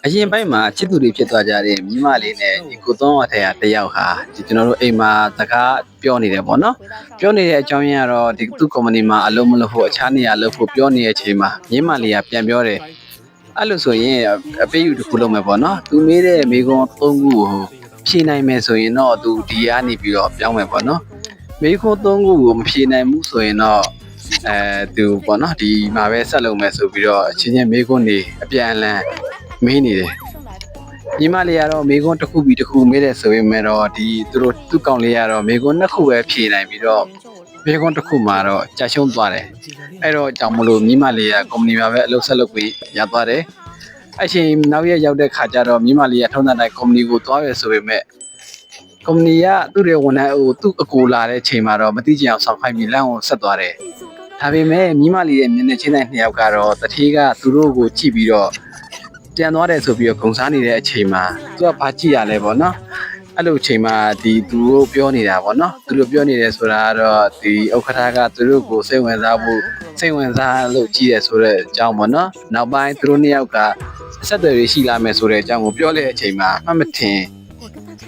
အရင်ပိုင်းမှာချစ်သူတွေဖြစ်သွားကြတဲ့မိမလေးနဲ့ဒီကိုသွန်းဝတ်ထဲကတယောက်ဟာဒီကျွန်တော်တို့အိမ်မှာစကားပြောနေတယ်ပေါ့နော်ပြောနေတဲ့အကြောင်းရင်းကတော့ဒီသူ့ကုမ္ပဏီမှာအလုပ်မလုပ်ဖို့အခြားနေရာလုပ်ဖို့ပြောနေတဲ့အချိန်မှာမိမလေးကပြန်ပြောတယ်အဲ့လိုဆိုရင်အပေးယူတစ်ခုလုပ်မယ်ပေါ့နော်သူမေးတဲ့မိကွန်း၃ခုကိုဖြေနိုင်မယ်ဆိုရင်တော့သူဒီကနေပြီးတော့ပြောင်းမယ်ပေါ့နော်မိကွန်း၃ခုကိုမဖြေနိုင်ဘူးဆိုရင်တော့သူပေါ့နော်ဒီမှာပဲဆက်လုပ်မယ်ဆိုပြီးတော့အချင်းချင်းမိကွန်းနေအပြန်အလှန်မေးနေတယ်ညီမလေးကတော့မေကွန်းတစ်ခုပြီးတစ်ခုမေးတယ်ဆိုပေမဲ့တော့ဒီသူတို့သူ့ကောင်လေးကတော့မေကွန်းနှစ်ခုပဲဖြေနိုင်ပြီးတော့မေကွန်းတစ်ခုမှာတော့ကြာရှုံးသွားတယ်အဲ့တော့ကြောင့်မလို့ညီမလေးကကုမ္ပဏီမှာပဲအလုပ်ဆက်လုပ်ပြီးရသွားတယ်အဲ့ချိန်နောက်ရက်ရောက်တဲ့ခါကျတော့ညီမလေးကထုံးတဲ့ကုမ္ပဏီကိုသွားရဆိုပေမဲ့ကုမ္ပဏီကသူ့ရဲ့ဝန်ထမ်းကိုသူ့အကူလာတဲ့ချိန်မှာတော့မတိကျအောင်ဆောင်ခိုင်းပြီးလမ်းကိုဆက်သွားတယ်ဒါပေမဲ့ညီမလေးရဲ့မျက်နှာချင်းတိုင်းနှစ်ယောက်ကတော့တတိကသူတို့ကိုကြည့်ပြီးတော့ပြန်သွားတယ်ဆိုပြီးတော့ဂုံစားနေတဲ့အချိန်မှာသူကဘာကြည့်ရလဲပေါ့နော်အဲ့လိုအချိန်မှာဒီသူတို့ပြောနေတာပေါ့နော်သူတို့ပြောနေတယ်ဆိုတာကတော့ဒီဥက္ကဋ္ဌကသူတို့ကိုစိတ်ဝင်စားဖို့စိတ်ဝင်စားလို့ကြည့်ရဆိုတဲ့အကြောင်းပေါ့နော်နောက်ပိုင်းသူတို့နှစ်ယောက်ကအဆက်အသွယ်ရှိလာမယ်ဆိုတဲ့အကြောင်းကိုပြောတဲ့အချိန်မှာမှတ်မထင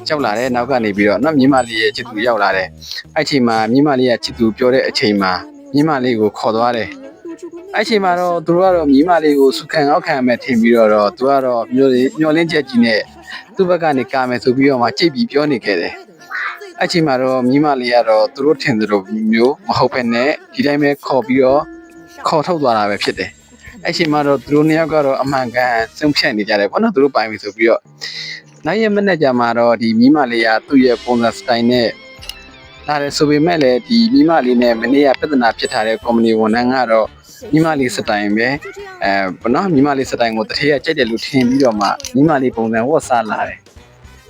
်ကြောက်လာတဲ့နောက်ကနေပြီးတော့နော်မြမလေးရဲ့ချစ်သူရောက်လာတယ်အဲ့ချိန်မှာမြမလေးရဲ့ချစ်သူပြောတဲ့အချိန်မှာမြမလေးကိုခေါ်သွားတယ်အဲ့ချိန်မှာတော့သူတို့ကတော့မိမလေးကိုစုခံအောက်ခံမဲ့ထင်ပြီးတော့သူကတော့မျောလင်းချက်ကြီးနဲ့သူ့ဘက်ကနေကာမယ်ဆိုပြီးတော့မှကြိတ်ပြီးပြောနေခဲ့တယ်အဲ့ချိန်မှာတော့မိမလေးကတော့သူတို့ထင်သလိုမျိုးမဟုတ်ဘဲနဲ့ဒီတိုင်းပဲခေါ်ပြီးတော့ခေါ်ထုတ်သွားတာပဲဖြစ်တယ်အဲ့ချိန်မှာတော့သူတို့နှစ်ယောက်ကတော့အမှန်ကန်စုံဖြတ်နေကြတယ်ပေါ့နော်သူတို့ပိုင်ပြီဆိုပြီးတော့နောက်ရက်မနေ့ကျမှတော့ဒီမိမလေးကသူ့ရဲ့ပုံစံစတိုင်နဲ့ဒါလည်းဆိုပေမဲ့လည်းဒီမိမလေးနဲ့မနေ့ကပြဿနာဖြစ်ထားတဲ့ကုမ္ပဏီဝန်ထမ်းကတော့မိမလေးစတိုင်ပဲဘောနော်မိမလေးစတိုင်ကိုတထေးကကြိုက်တယ်လို့ထင်ပြီးတော့မှမိမလေးပုံစံဝတ်စားလာတယ်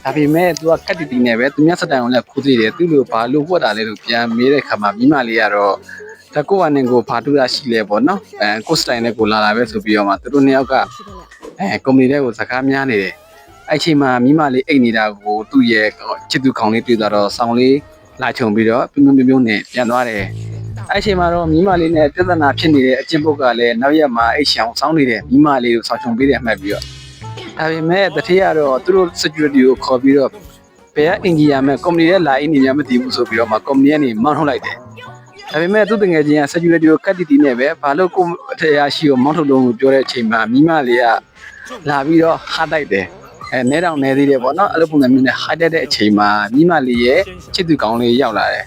ဒါပေမဲ့သူကကတ်တီတီနဲ့ပဲသူမြတ်စတိုင်ကိုလည်းခိုးသေးတယ်သူ့လိုဘာလို့ဝတ်တာလဲလို့ပြန်မေးတဲ့ခါမှာမိမလေးကတော့တကောကနေကိုဘာတူရရှိလဲပေါ့နော်ကိုစတိုင်နဲ့ကိုလာတာပဲဆိုပြီးတော့မှသူတို့နှစ်ယောက်ကကုမ္ပဏီတဲ့ကိုစကားများနေတယ်အဲ့ချိန်မှာမိမလေးအိတ်နေတာကိုသူ့ရဲ့ချစ်သူခေါင်းလေးတွေ့သွားတော့ဆောင်းလေးလာချုံပြီးတော့ပြုံပြုံနဲ့ပြန်သွားတယ်အဲ့ချိန်မှာတော့မိမလေးနဲ့ပြဿနာဖြစ်နေတဲ့အကျင့်ပုတ်ကလည်းနောက်ရက်မှာအိတ်ရှောင်ဆောင်းနေတဲ့မိမလေးကိုဆောင်းချုံပေးတယ်အမှတ်ပြီးတော့ဒါပေမဲ့တတိယကတော့သူတို့ security ကိုခေါ်ပြီးတော့ဘယ်ကအင်ဂျီယာမဲ့ကုမ္ပဏီရဲ့လာအင်းနေများမသိဘူးဆိုပြီးတော့မှကုမ္ပဏီကနေမောင်းထုတ်လိုက်တယ်ဒါပေမဲ့သူ့တငယ်ချင်းက security ကိုကတ်တီတီနဲ့ပဲဘာလို့ကိုတရားရှိကိုမောင်းထုတ်လို့ပြောတဲ့အချိန်မှာမိမလေးကလာပြီးတော့ဟားတိုက်တယ်နဲတောင်နဲသေးတယ်ပေါ့နော်အဲ့လိုပုံစံမျိုးနဲ့ဟားတိုက်တဲ့အချိန်မှာမိမလေးရဲ့ချစ်သူကောင်းလေးရောက်လာတယ်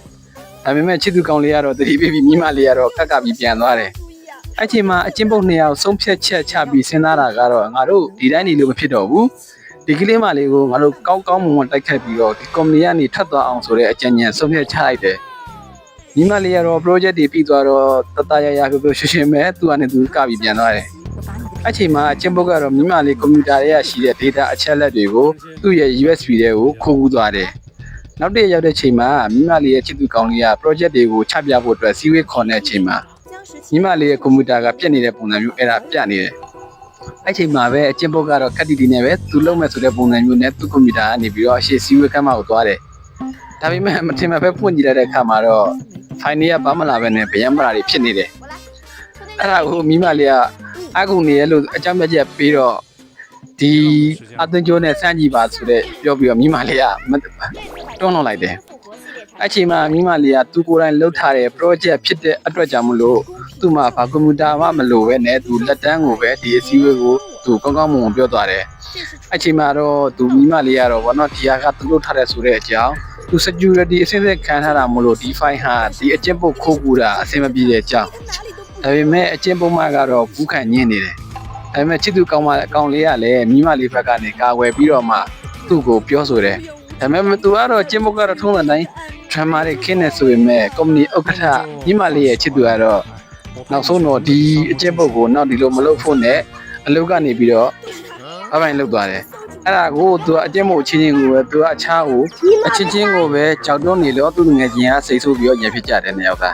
ဒါပေမဲ့ချစ်သူကောင်းလေးကတော့တတိပေးပြီးမိမလေးကတော့ကက်ကပြီးပြန်သွားတယ်အဲ့ချိန်မှာအချင်းပုတ်နှစ်ယောက်ဆုံးဖြတ်ချက်ချပြီးစဉ်းစားတာကတော့ငါတို့ဒီတိုင်းနေလို့မဖြစ်တော့ဘူးဒီကလေးမလေးကိုငါတို့ကောင်းကောင်းမွန်မွန်တိုက်ခတ်ပြီးတော့ဒီကုမ္ပဏီကနေထပ်သွားအောင်ဆိုတဲ့အကြံဉာဏ်ဆုံးဖြတ်ချလိုက်တယ်မိမလေးကတော့ project တွေပြီးသွားတော့တတရရပြောပြောရှင်းရှင်းပဲသူကနေသူကပြီးပြန်သွားတယ်အဲ့ချိန်မှာအချင်းပုတ်ကတော့မိမလေးကွန်ပျူတာထဲရရှိတဲ့ data အချက်လက်တွေကိုသူ့ရဲ့ USB တွေကိုခိုးကူးသွားတယ်နောက်တည့်ရောက်တဲ့ချိန်မှာမိမလေးရဲ့ချစ်သူကောင်းလေးက project တွေကိုချပြဖို့အတွက်စီဝေးခေါ်တဲ့အချိန်မှာမိမလေးရဲ့ကွန်ပျူတာကပြက်နေတဲ့ပုံစံမျိုးအဲ့ဒါပြနေတယ်အဲ့ချိန်မှာပဲအချင်းပုတ်ကတော့ကတ်တီတီနဲ့ပဲသူလုံးမဲ့ဆိုတဲ့ပုံစံမျိုးနဲ့သူ့ကွန်ပျူတာကနေပြီးတော့အရှိစီဝေးကမ်းမကိုသွားတယ်ဒါပေမဲ့မထင်မှပဲဖွင့်ကြည့်လိုက်တဲ့အခါမှာတော့ file တွေကဘာမှလာပဲနဲ့ဗျံမလာတွေဖြစ်နေတယ်အဲ့ဒါကိုမိမလေးကအကူနေရလို့အကြောင်းပြချက်ပြီးတော့ဒီအသွင်ကျိုးနဲ့စမ်းကြည့်ပါဆိုတဲ့ပြောပြီးတော့မိမလေးကတွန်းလှန်လိုက်တယ်အဲ့ချိန်မှာမိမလေးကသူကိုယ်တိုင်လှုပ်ထားတဲ့ project ဖြစ်တဲ့အတွက်ကြောင့်မလို့သူ့မှာဘာကွန်ပျူတာမှမလိုပဲနဲ့သူလက်တန်းကိုပဲဒီအစည်းအဝေးကိုသူကောင်းကောင်းမွန်မွန်ပြောသွားတယ်အဲ့ချိန်မှာတော့သူမိမလေးကတော့ဘောနော်ဒီဟာကသူလှုပ်ထားတဲ့ဆိုတဲ့အကြောင်းသူ security အစင်းစက်ခံထားတာမလို့ဒီ file ဟာဒီအကျင့်ပုတ်ခိုးကူတာအဆင်မပြေတဲ့အကြောင်းဒါပေမဲ့အကျင့်ပုတ်မှကတော့ဘူးခံညင်းနေတယ်ဒါပေမဲ့ချစ်သူကောင်းလေးကလည်းမိမလေးဘက်ကနေကာဝယ်ပြီးတော့မှသူ့ကိုပြောဆိုတယ်ဒါပေမဲ့သူကတော့ကျင်းပုတ်ကတော့ထုံးတဲ့တိုင်း drama တွေခင်းနေဆိုပေမဲ့ကုမ္ပဏီဥက္ကဋ္ဌမိမလေးရဲ့ချစ်သူကတော့နောက်ဆုံးတော့ဒီအကျင့်ပုတ်ကိုနောက်ဒီလိုမလုပ်ဖို့နဲ့အလုပ်ကနေပြီးတော့အပိုင်းလုပ်သွားတယ်အဲ့ဒါကိုသူကအကျင့်ပုတ်အချင်းချင်းကိုပဲသူကအချားကိုအချင်းချင်းကိုပဲကြောက်တွန်းနေလို့သူ့ငယ်ချင်းကစိတ်ဆိုးပြီးတော့ညှက်ဖြစ်ကြတယ်နှစ်ယောက်က